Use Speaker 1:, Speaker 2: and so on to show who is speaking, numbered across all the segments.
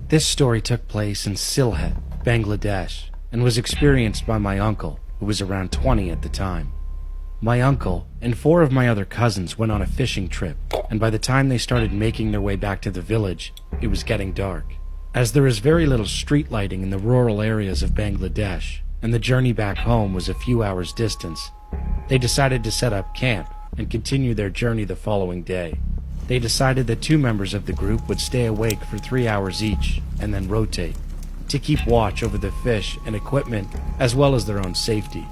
Speaker 1: This story took place in Sylhet, Bangladesh, and was experienced by my uncle, who was around 20 at the time. My uncle and 4 of my other cousins went on a fishing trip, and by the time they started making their way back to the village, it was getting dark. As there is very little street lighting in the rural areas of Bangladesh, and the journey back home was a few hours' distance, they decided to set up camp and continue their journey the following day. They decided that 2 members of the group would stay awake for 3 hours each and then rotate to keep watch over the fish and equipment as well as their own safety.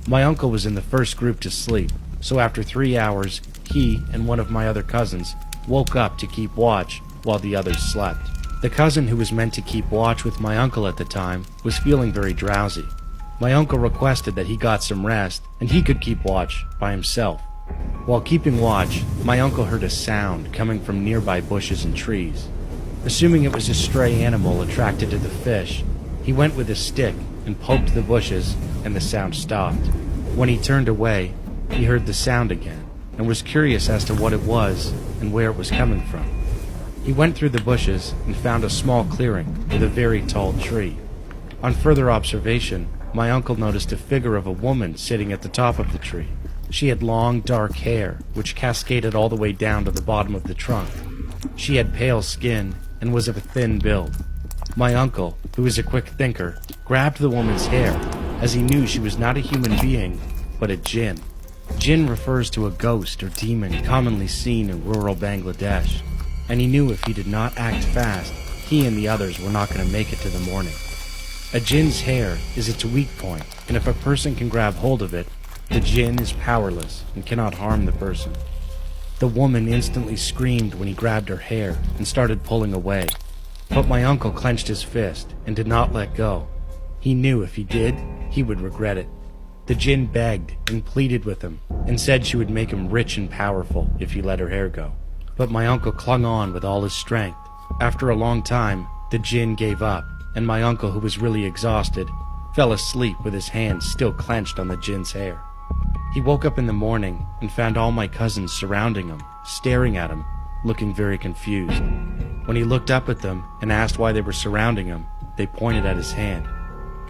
Speaker 1: My uncle was in the first group to sleep, so after 3 hours, he and one of my other cousins woke up to keep watch while the others slept. The cousin who was meant to keep watch with my uncle at the time was feeling very drowsy. My uncle requested that he got some rest and he could keep watch by himself. While keeping watch, my uncle heard a sound coming from nearby bushes and trees. Assuming it was a stray animal attracted to the fish, he went with his stick and poked the bushes, and the sound stopped. When he turned away, he heard the sound again and was curious as to what it was and where it was coming from. He went through the bushes and found a small clearing with a very tall tree. On further observation, my uncle noticed a figure of a woman sitting at the top of the tree. She had long, dark hair, which cascaded all the way down to the bottom of the trunk. She had pale skin and was of a thin build. My uncle, who was a quick thinker, grabbed the woman's hair, as he knew she was not a human being, but a jinn. Jinn refers to a ghost or demon commonly seen in rural Bangladesh, and he knew if he did not act fast, he and the others were not going to make it to the morning. A jinn's hair is its weak point, and if a person can grab hold of it, the jinn is powerless and cannot harm the person. The woman instantly screamed when he grabbed her hair and started pulling away, but my uncle clenched his fist and did not let go. He knew if he did, he would regret it. The jinn begged and pleaded with him and said she would make him rich and powerful if he let her hair go. But my uncle clung on with all his strength. After a long time, the jinn gave up, and my uncle, who was really exhausted, fell asleep with his hands still clenched on the jinn's hair. He woke up in the morning and found all my cousins surrounding him, staring at him, looking very confused. When he looked up at them and asked why they were surrounding him, they pointed at his hand.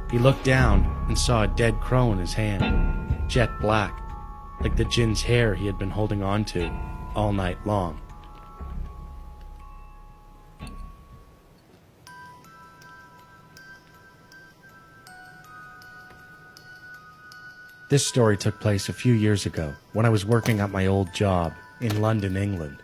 Speaker 1: He looked down and saw a dead crow in his hand, jet black, like the jinn's hair he had been holding on to all night long. This story took place a few years ago when I was working at my old job in London, England.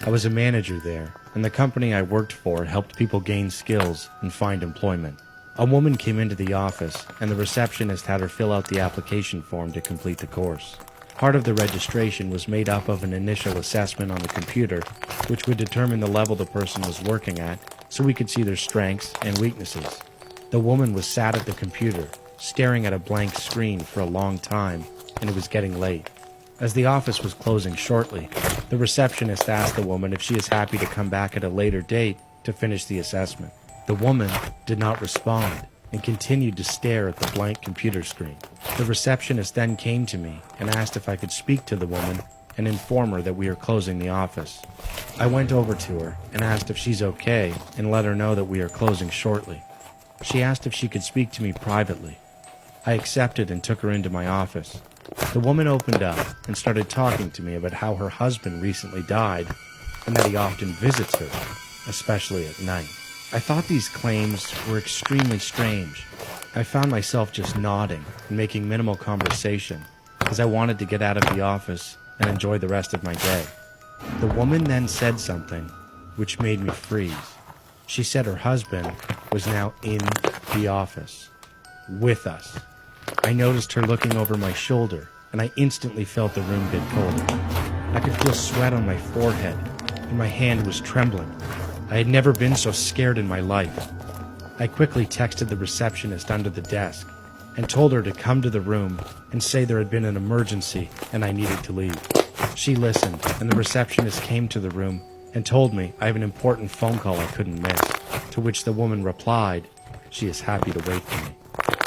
Speaker 1: I was a manager there, and the company I worked for helped people gain skills and find employment. A woman came into the office, and the receptionist had her fill out the application form to complete the course. Part of the registration was made up of an initial assessment on the computer, which would determine the level the person was working at, so we could see their strengths and weaknesses. The woman was sat at the computer, staring at a blank screen for a long time, and it was getting late. As the office was closing shortly, the receptionist asked the woman if she is happy to come back at a later date to finish the assessment. The woman did not respond and continued to stare at the blank computer screen. The receptionist then came to me and asked if I could speak to the woman and inform her that we are closing the office. I went over to her and asked if she's okay and let her know that we are closing shortly. She asked if she could speak to me privately. I accepted and took her into my office. The woman opened up and started talking to me about how her husband recently died and that he often visits her, especially at night. I thought these claims were extremely strange. I found myself just nodding and making minimal conversation as I wanted to get out of the office and enjoy the rest of my day. The woman then said something which made me freeze. She said her husband was now in the office with us. I noticed her looking over my shoulder, and I instantly felt the room get colder. I could feel sweat on my forehead, and my hand was trembling. I had never been so scared in my life. I quickly texted the receptionist under the desk and told her to come to the room and say there had been an emergency and I needed to leave. She listened, and the receptionist came to the room and told me I have an important phone call I couldn't miss, to which the woman replied, "She is happy to wait for me."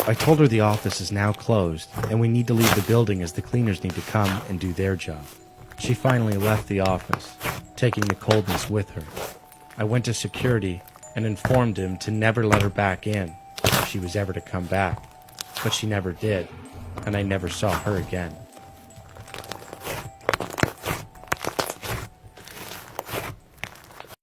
Speaker 1: I told her the office is now closed and we need to leave the building as the cleaners need to come and do their job. She finally left the office, taking the coldness with her. I went to security and informed him to never let her back in if she was ever to come back. But she never did, and I never saw her again.